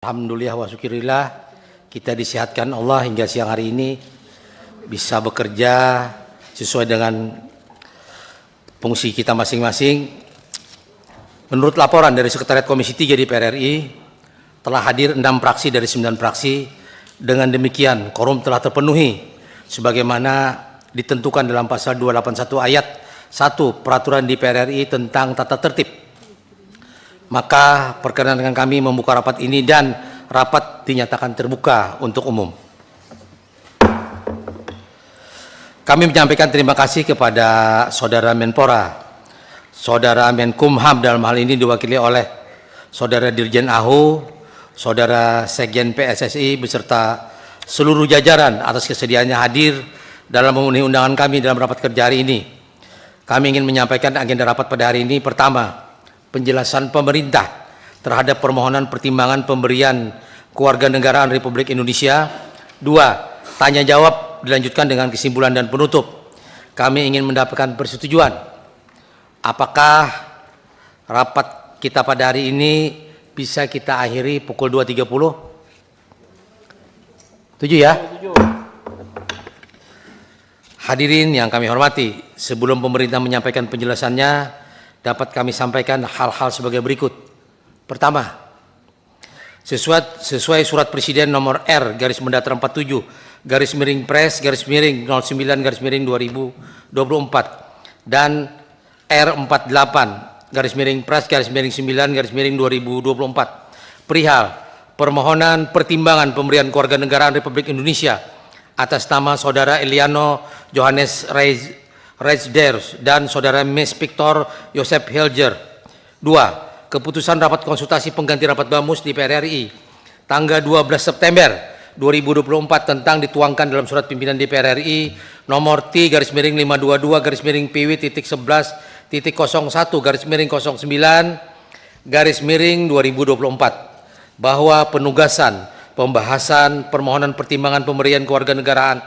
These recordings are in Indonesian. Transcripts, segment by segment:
Alhamdulillah wa syukurillah kita disehatkan Allah hingga siang hari ini bisa bekerja sesuai dengan fungsi kita masing-masing. Menurut laporan dari Sekretariat Komisi 3 DPR RI telah hadir 6 fraksi dari 9 fraksi. Dengan demikian quorum telah terpenuhi sebagaimana ditentukan dalam pasal 281 ayat 1 Peraturan DPR RI tentang tata tertib. Maka perkenan dengan kami membuka rapat ini dan rapat dinyatakan terbuka untuk umum. Kami menyampaikan terima kasih kepada Saudara Menpora, Saudara Menkumham dalam hal ini diwakili oleh Saudara Dirjen AHU, Saudara Sekjen PSSI beserta seluruh jajaran atas kesediaannya hadir dalam memenuhi undangan kami dalam rapat kerja hari ini. Kami ingin menyampaikan agenda rapat pada hari ini. Pertama, penjelasan pemerintah terhadap permohonan pertimbangan pemberian kewarganegaraan Republik Indonesia. 2. Tanya jawab dilanjutkan dengan kesimpulan dan penutup. Kami ingin mendapatkan persetujuan apakah rapat kita pada hari ini bisa kita akhiri pukul 2.30? Setuju ya? Hadirin yang kami hormati, sebelum pemerintah menyampaikan penjelasannya, dapat kami sampaikan hal-hal sebagai berikut. Pertama, sesuai surat Presiden nomor R/Pres/09/2024 dan R48/Pres/9/2024 perihal permohonan pertimbangan pemberian kewarganegaraan Republik Indonesia atas nama Saudara Eliano Johannes Reisders dan Saudara Mes Victor Joseph Hilger. 2. Keputusan rapat konsultasi pengganti rapat BAMUS DPR RI tanggal 12 September 2024 tentang dituangkan dalam surat pimpinan DPR RI nomor T/522/PW.11/09/2024 bahwa penugasan pembahasan permohonan pertimbangan pemberian kewarganegaraan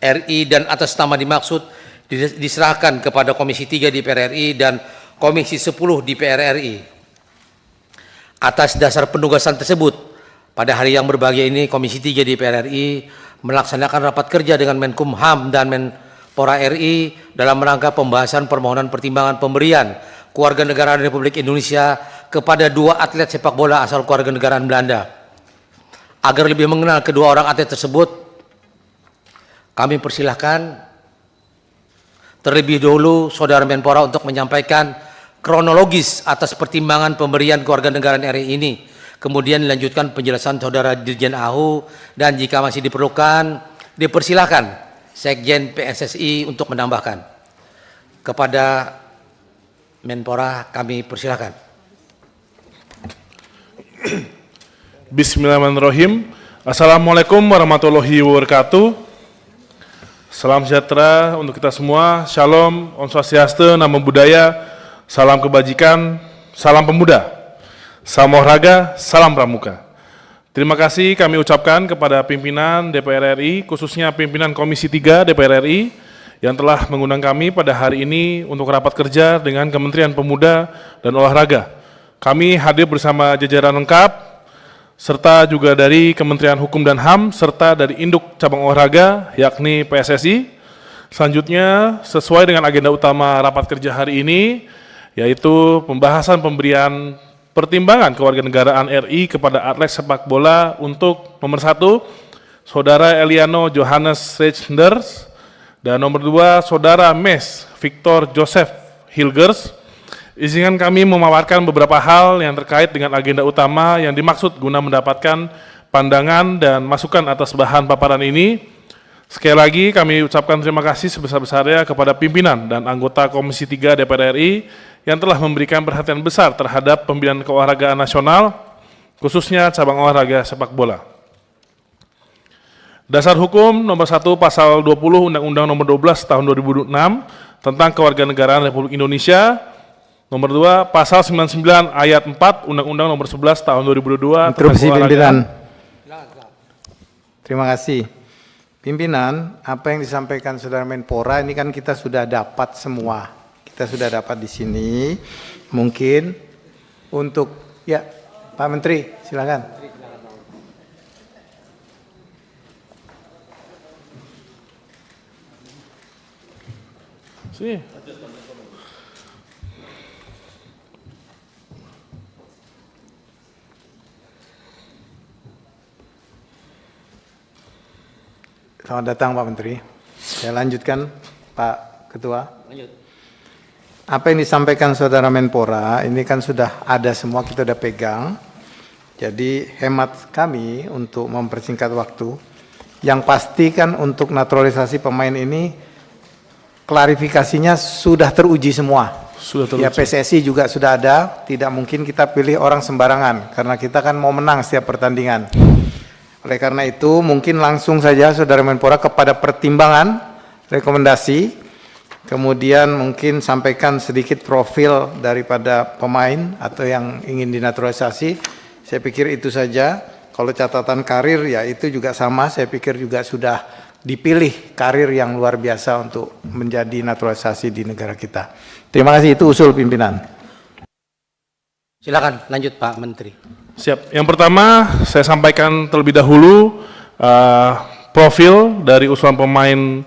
RI dan atas nama dimaksud diserahkan kepada Komisi 3 DPR RI dan Komisi 10 DPR RI. Atas dasar penugasan tersebut, pada hari yang berbahagia ini Komisi 3 DPR RI melaksanakan rapat kerja dengan Menkumham dan Menpora RI dalam rangka pembahasan permohonan pertimbangan pemberian kewarganegaraan Republik Indonesia kepada 2 atlet sepak bola asal kewarganegaraan Belanda. Agar lebih mengenal kedua orang atlet tersebut, kami persilahkan terlebih dahulu Saudara Menpora untuk menyampaikan kronologis atas pertimbangan pemberian kewarganegaraan RI ini. Kemudian dilanjutkan penjelasan Saudara Dirjen AHU dan jika masih diperlukan, dipersilahkan Sekjen PSSI untuk menambahkan. Kepada Menpora kami persilahkan. Bismillahirrahmanirrahim. Assalamualaikum warahmatullahi wabarakatuh. Salam sejahtera untuk kita semua. Shalom, Om Swastiastu, Namo Buddhaya, salam kebajikan, salam pemuda, salam olahraga, salam pramuka. Terima kasih kami ucapkan kepada pimpinan DPR RI, khususnya pimpinan Komisi 3 DPR RI yang telah mengundang kami pada hari ini untuk rapat kerja dengan Kementerian Pemuda dan Olahraga. Kami hadir bersama jajaran lengkap, serta juga dari Kementerian Hukum dan HAM, serta dari Induk Cabang Olahraga, yakni PSSI. Selanjutnya, sesuai dengan agenda utama rapat kerja hari ini, yaitu pembahasan pemberian pertimbangan kewarganegaraan RI kepada atlet sepak bola untuk nomor 1, Saudara Eliano Johannes Reisders, dan nomor 2, Saudara Mes Victor Joseph Hilgers. Izinkan kami memaparkan beberapa hal yang terkait dengan agenda utama yang dimaksud guna mendapatkan pandangan dan masukan atas bahan paparan ini. Sekali lagi kami ucapkan terima kasih sebesar-besarnya kepada pimpinan dan anggota Komisi 3 DPR RI yang telah memberikan perhatian besar terhadap pembinaan keolahragaan nasional, khususnya cabang olahraga sepak bola. Dasar hukum nomor 1 pasal 20 Undang-Undang nomor 12 tahun 2006 tentang kewarganegaraan Republik Indonesia. Nomor 2, pasal 99 ayat 4 Undang-Undang nomor 11 tahun 2022. Interupsi pimpinan. Terima kasih. Pimpinan, apa yang disampaikan Saudara Menpora ini kan kita sudah dapat semua. Kita sudah dapat di sini. Mungkin untuk, ya Pak Menteri silakan. Sini. Selamat datang Pak Menteri. Saya lanjutkan Pak Ketua. Apa yang disampaikan Saudara Menpora ini kan sudah ada semua, kita sudah pegang. Jadi hemat kami untuk mempersingkat waktu. Yang pasti kan untuk naturalisasi pemain ini klarifikasinya sudah teruji semua. Sudah teruji. Ya PSSI juga sudah ada, tidak mungkin kita pilih orang sembarangan karena kita kan mau menang setiap pertandingan. Oleh karena itu mungkin langsung saja Saudara Menpora kepada pertimbangan rekomendasi, kemudian mungkin sampaikan sedikit profil daripada pemain atau yang ingin dinaturalisasi. Saya pikir itu saja. Kalau catatan karir ya itu juga sama, saya pikir juga sudah dipilih karir yang luar biasa untuk menjadi naturalisasi di negara kita. Terima kasih, itu usul pimpinan. Silakan lanjut Pak Menteri. Siap. Yang pertama saya sampaikan terlebih dahulu profil dari usulan pemain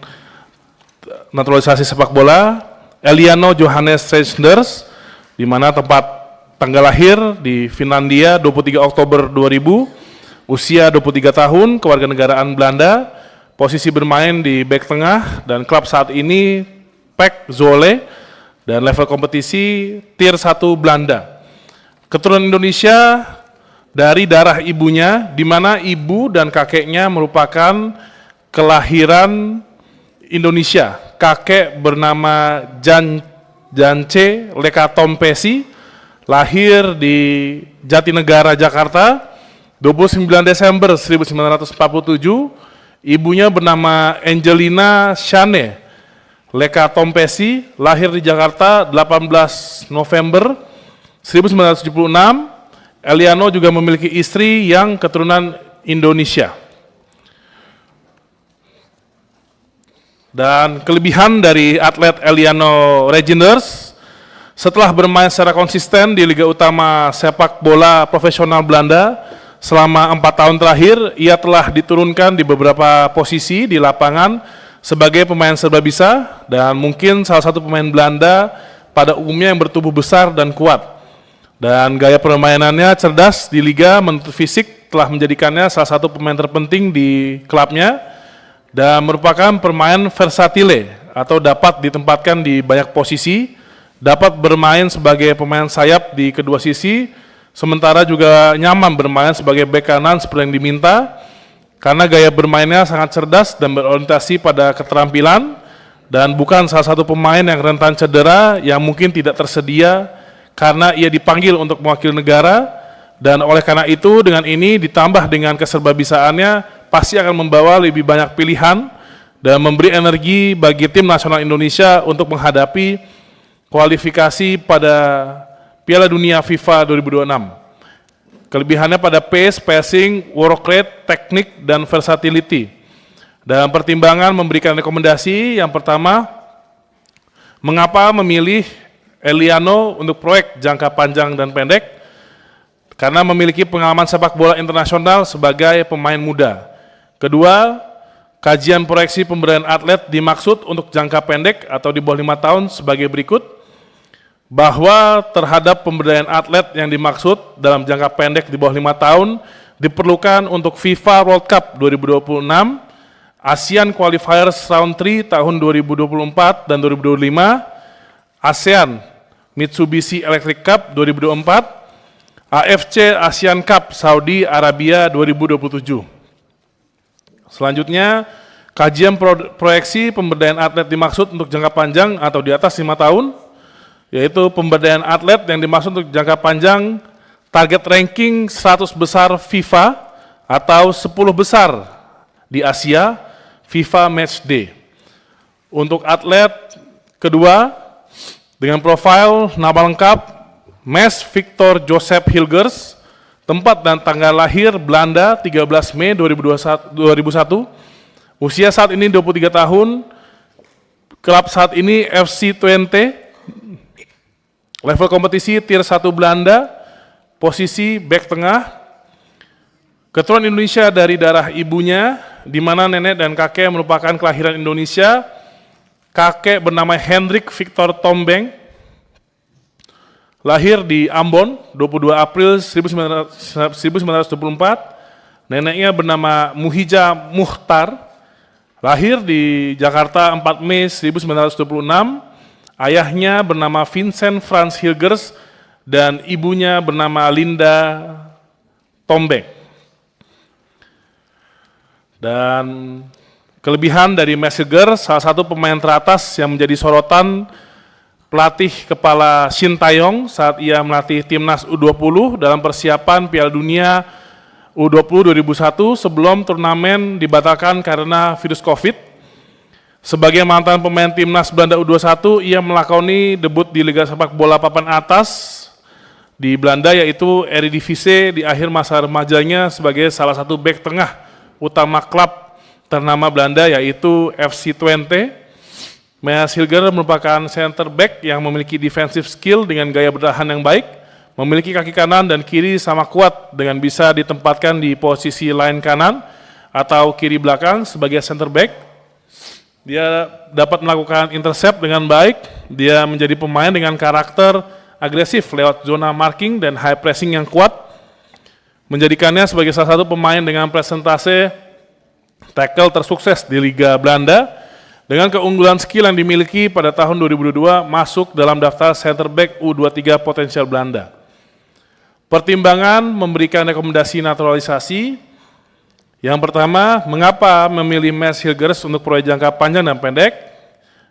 naturalisasi sepak bola Eliano Johannes Reijnders, di mana tempat tanggal lahir di Finlandia 23 Oktober 2000, usia 23 tahun, kewarganegaraan Belanda, posisi bermain di bek tengah dan klub saat ini PEC Zwolle dan level kompetisi Tier 1 Belanda. Keturunan Indonesia dari darah ibunya, di mana ibu dan kakeknya merupakan kelahiran Indonesia. Kakek bernama Jance Lekatompesi, lahir di Jatinegara, Jakarta, 29 Desember 1947. Ibunya bernama Angelina Shane Lekatompesi, lahir di Jakarta 18 November 1976. Eliano juga memiliki istri yang keturunan Indonesia. Dan kelebihan dari atlet Eliano Reijnders, setelah bermain secara konsisten di Liga Utama Sepak Bola Profesional Belanda selama 4 tahun terakhir, ia telah diturunkan di beberapa posisi di lapangan sebagai pemain serba bisa dan mungkin salah satu pemain Belanda pada umumnya yang bertubuh besar dan kuat. Dan gaya permainannya cerdas di liga, menuntut fisik telah menjadikannya salah satu pemain terpenting di klubnya dan merupakan pemain versatile atau dapat ditempatkan di banyak posisi, dapat bermain sebagai pemain sayap di kedua sisi, sementara juga nyaman bermain sebagai bek kanan seperti yang diminta karena gaya bermainnya sangat cerdas dan berorientasi pada keterampilan dan bukan salah satu pemain yang rentan cedera yang mungkin tidak tersedia karena ia dipanggil untuk mewakili negara, dan oleh karena itu dengan ini ditambah dengan keserbabisaannya pasti akan membawa lebih banyak pilihan dan memberi energi bagi tim nasional Indonesia untuk menghadapi kualifikasi pada Piala Dunia FIFA 2026. Kelebihannya pada pace, passing, work rate, teknik, dan versatility. Dan pertimbangan memberikan rekomendasi yang pertama, mengapa memilih Eliano untuk proyek jangka panjang dan pendek? Karena memiliki pengalaman sepak bola internasional sebagai pemain muda. Kedua, kajian proyeksi pemberdayaan atlet dimaksud untuk jangka pendek atau di bawah 5 tahun sebagai berikut, bahwa terhadap pemberdayaan atlet yang dimaksud dalam jangka pendek di bawah 5 tahun diperlukan untuk FIFA World Cup 2026, ASEAN Qualifiers Round 3 tahun 2024 dan 2025, ASEAN Mitsubishi Electric Cup 2024, AFC Asian Cup Saudi Arabia 2027. Selanjutnya, kajian proyeksi pemberdayaan atlet dimaksud untuk jangka panjang atau di atas 5 tahun, yaitu pemberdayaan atlet yang dimaksud untuk jangka panjang, target ranking 100 besar FIFA atau 10 besar di Asia, FIFA Match Day. Untuk atlet kedua, dengan profil nama lengkap, Mes Victor Joseph Hilgers, tempat dan tanggal lahir Belanda 13 Mei 2001, usia saat ini 23 tahun, klub saat ini FC Twente, level kompetisi Tier 1 Belanda, posisi bek tengah, keturunan Indonesia dari darah ibunya, di mana nenek dan kakek merupakan kelahiran Indonesia, kakek bernama Hendrik Victor Tombeng, lahir di Ambon 22 April 1924, neneknya bernama Muhija Muhtar, lahir di Jakarta 4 Mei 1926, ayahnya bernama Vincent Franz Hilgers, dan ibunya bernama Linda Tombeng. Dan kelebihan dari Mads Hilgers, salah satu pemain teratas yang menjadi sorotan pelatih kepala Shin Taeyong saat ia melatih timnas U20 dalam persiapan Piala Dunia U20 2001 sebelum turnamen dibatalkan karena virus COVID. Sebagai mantan pemain timnas Belanda U21, ia melakoni debut di Liga Sepak Bola Papan Atas di Belanda, yaitu Eredivisie, di akhir masa remajanya sebagai salah satu bek tengah utama klub ternama Belanda, yaitu FC Twente. Mads Hilgers merupakan center back yang memiliki defensive skill dengan gaya bertahan yang baik, memiliki kaki kanan dan kiri sama kuat dengan bisa ditempatkan di posisi line kanan atau kiri belakang sebagai center back. Dia dapat melakukan intercept dengan baik, dia menjadi pemain dengan karakter agresif lewat zona marking dan high pressing yang kuat, menjadikannya sebagai salah satu pemain dengan presentase tackle tersukses di Liga Belanda. Dengan keunggulan skill yang dimiliki pada tahun 2022, masuk dalam daftar center back U23 potensial Belanda. Pertimbangan memberikan rekomendasi naturalisasi. Yang pertama, mengapa memilih Mads Hilgers untuk proyek jangka panjang dan pendek?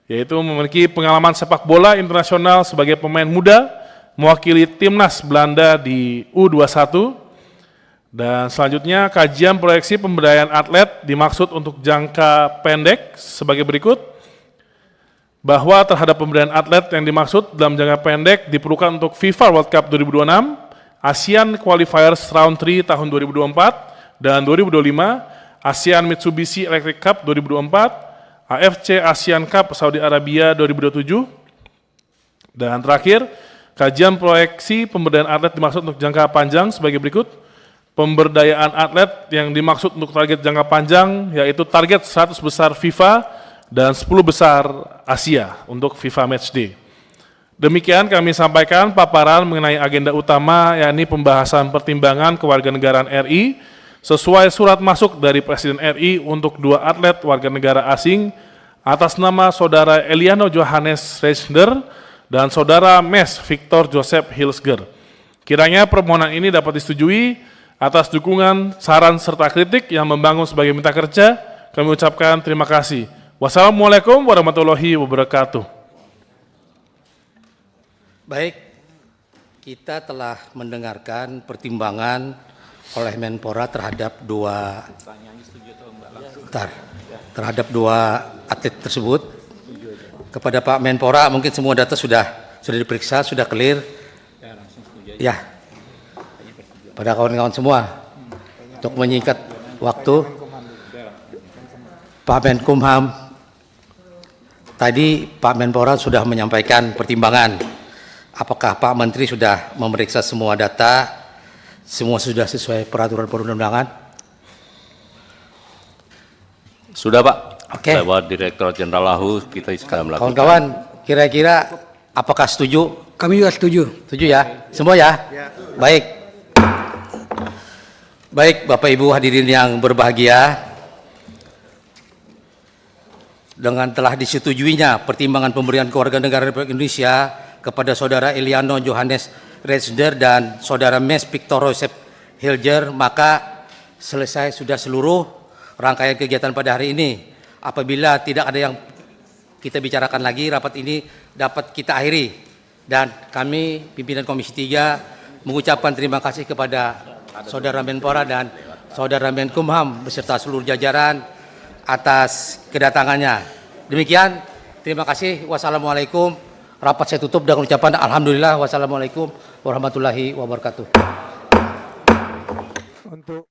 Yaitu memiliki pengalaman sepak bola internasional sebagai pemain muda, mewakili timnas Belanda di U21. Dan selanjutnya, kajian proyeksi pemberdayaan atlet dimaksud untuk jangka pendek sebagai berikut. Bahwa terhadap pemberdayaan atlet yang dimaksud dalam jangka pendek diperlukan untuk FIFA World Cup 2026, ASEAN Qualifiers Round 3 tahun 2024 dan 2025, ASEAN Mitsubishi Electric Cup 2024, AFC ASEAN Cup Saudi Arabia 2027. Dan terakhir, kajian proyeksi pemberdayaan atlet dimaksud untuk jangka panjang sebagai berikut. Pemberdayaan atlet yang dimaksud untuk target jangka panjang, yaitu target 100 besar FIFA dan 10 besar Asia untuk FIFA Matchday. Demikian kami sampaikan paparan mengenai agenda utama, yakni pembahasan pertimbangan kewarganegaraan RI sesuai surat masuk dari Presiden RI untuk 2 atlet warga negara asing atas nama Saudara Eliano Johannes Reisner dan Saudara Mads Victor Joseph Hilgers. Kiranya permohonan ini dapat disetujui. Atas dukungan, saran, serta kritik yang membangun sebagai mitra kerja, kami ucapkan terima kasih. Wassalamualaikum warahmatullahi wabarakatuh. Baik, kita telah mendengarkan pertimbangan oleh Menpora terhadap terhadap dua atlet tersebut. Kepada Pak Menpora, mungkin semua data sudah diperiksa, sudah clear. Ya. Pada kawan-kawan semua, untuk menyingkat waktu, Pak Menkumham, tadi Pak Menpora sudah menyampaikan pertimbangan. Apakah Pak Menteri sudah memeriksa semua data, semua sudah sesuai peraturan perundang-undangan? Sudah Pak, Oke. lewat Direktorat Jenderal AHU kita sekarang melakukan. Kawan-kawan, kira-kira apakah setuju? Kami juga setuju. Setuju ya? Semua ya? Baik. Baik, Bapak Ibu hadirin yang berbahagia, dengan telah disetujuinya pertimbangan pemberian kewarganegaraan Republik Indonesia kepada Saudara Eliano Johannes Reisner dan Saudara Mads Victor Joseph Hilgers, maka selesai sudah seluruh rangkaian kegiatan pada hari ini. Apabila tidak ada yang kita bicarakan lagi, rapat ini dapat kita akhiri. Dan kami, pimpinan Komisi 3, mengucapkan terima kasih kepada Saudara Menpora dan Saudara Menkumham beserta seluruh jajaran atas kedatangannya. Demikian, terima kasih. Wassalamualaikum. Rapat saya tutup dengan ucapan alhamdulillah. Wassalamualaikum warahmatullahi wabarakatuh. Untuk